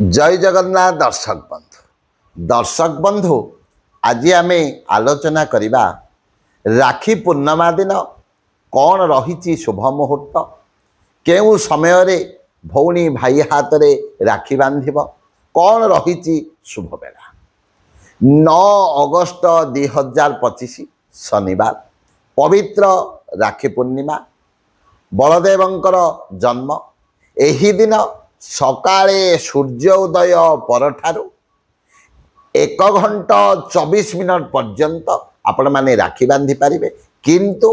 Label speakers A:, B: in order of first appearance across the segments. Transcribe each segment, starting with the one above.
A: जय जगन्नाथ दर्शक बंधु आज आम आलोचना करवा राखी पूर्णिमा दिन कौन रही शुभ मुहूर्त केउ समय रे भौणी भाई हाथ में राखी बांध कौन रही शुभ बेला 9 अगस्त 2025 शनिवार पवित्र राखी पूर्णिमा बलदेवंकर जन्म एही दिन सकाळे सूर्योदय परठारु 1 घंटा 24 मिनट पर्यंत आपण माने राखी बांधि पारिबे किंतु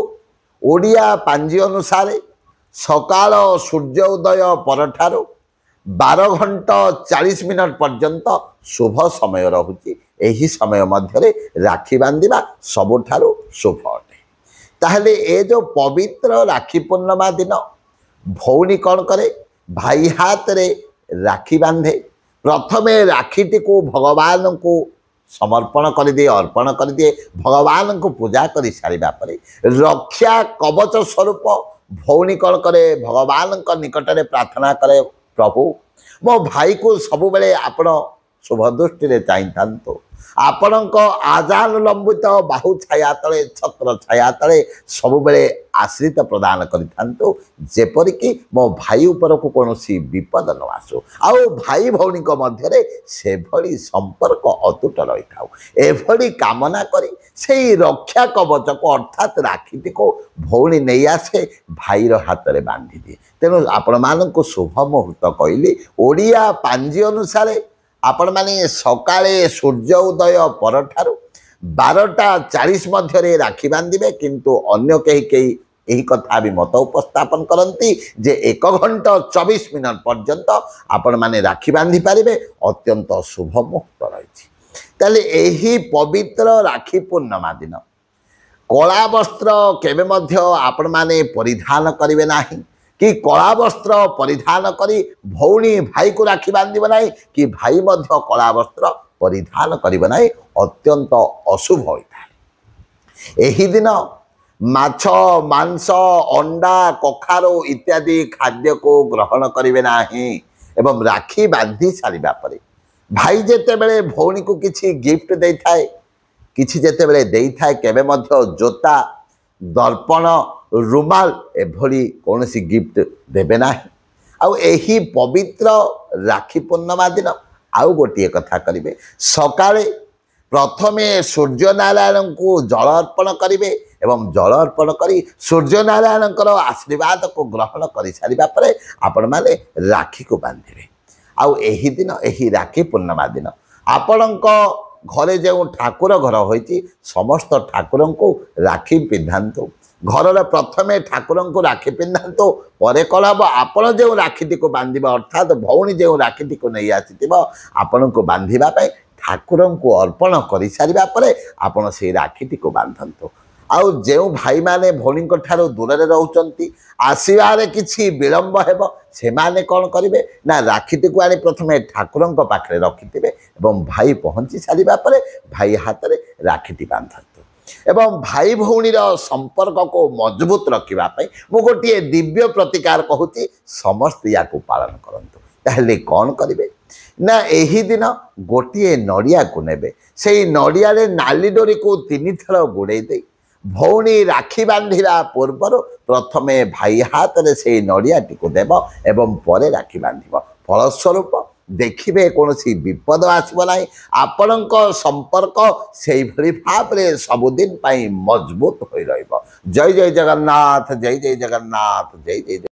A: ओडिया पांजी अनुसार सकाळ सूर्योदय परठारु 12 घंटा 40 मिनट पर्यंत शुभ समय रहुची एही समय मध्य राखी बांधिबा सबुठारु शुभ अटे। ताहले ए जो पवित्र राखी पूर्णिमा दिन भौणी कौन करे भाई हाथ रे राखी बांधे प्रथमे राखीटी को भगवान को समर्पण कर दिए अर्पण कर दिए भगवान को पूजा कर सारा पर रक्षा कवच स्वरूप भौणी कौन करे भगवान निकट में प्रार्थना करे प्रभु मो भाई को सब बेले आपण शुभ दृष्टि चाहिए आपण आजानुलंबित बाहु छाया तले छत्र छाया तले सब बेले आश्रित प्रदान करिक मो भाई उपर को कौन विपद न आसु आउ भाई भौणी मध्य से भली संपर्क अतुट रही था एभली कामना करी से रक्षा कवच को अर्थात राखीटी को भौणी नहीं आसे भाईर हाथ में बांधि दिए तेणु आपण मान शुभ मुहूर्त कहली ओडिया पांजी अनुसार आपण माने सकाळे सूर्योदय परठारु 12:40 मध्य राखी बांधिबे किंतु अन्य कहीं यही कथा भी मत उपस्थापन करती जे 1 घंटा 24 मिनट पर्यंत आपण माने राखी बांधि पारिबे अत्यंत शुभ मुहूर्त रही। ताले एही पवित्र राखी पूर्णिमा दिन कला वस्त्र केबे मध्य आपण माने परिधान करिवे नाही कि कला वस्त्र परिधान करी भौणी भाई को राखी बांधिब नहीं कि भाई मध्य कला वस्त्र परिधान करिब नहीं अत्यंत अशुभ होता है। एही दिन माछ मांस अंडा कखारो इत्यादि खाद्य को ग्रहण करिवे नाही एवं राखी बांधि सारिबा परे भाई जेते बेले भौणी को किछि गिफ्ट देई थाए किछि जेते बेले देई थाए केबे मध्य जोता दर्पण रुमाल एभली कौन सी गिफ्ट देवे ना आउ एही पवित्र राखी पूर्णिमा दिन आउ गोटे कथा करेंगे सकाळे प्रथमे सूर्य नारायण को जल अर्पण करेंगे एवं जल अर्पण करी सूर्य नारायण आशीर्वाद को ग्रहण कर सारा पर आपण माने राखी को बांधे आउ एही दिन एही राखी पूर्णिमा दिन आपण घरे जो ठाकुर घर होती समस्त ठाकुर को राखी पिंधातु घर प्रथमे ठाकुर को राखी पिंधातु पर कल हम आपण जो राखीटी को बांधिबा अर्थात भौणी जो राखीटी को नहीं आसी आपण को बांधिबा ठाकुर को अर्पण कर सारा पर आपण से राखीटी को बांधतु आउ जो भाई माने भौणी ठारू दूर में रोचंती आसबार किसी विलंब हेब से माने कौन करेंगे ना राखीटी को आनी प्रथमे ठाकुर पाखे रखिथे एवं भाई पहुँची सारा पर भाई हाथ में राखीटी बांधतु एवं भाई भौणी संपर्क को मजबूत रखापी मु गोटे दिव्य प्रतिकार कहूँ समस्त या पालन करंतु ताहले कौन करेंगे ना एही दिन गोटे नड़िया को नेबे से नड़िया नाली डोरी को 3 थर गुड़े दे भौणी राखी बांधिला पूर्व प्रथमे भाई हाथ में से नड़ियाटी को देव एवं पर राखी बांधिब फलस्वरूप देखिए कौन सी विपद आसब ना आपण संपर्क से भाव में सबुदिन मजबूत हो रही। जय जय जगन्नाथ जय जय जगन्नाथ जय जय।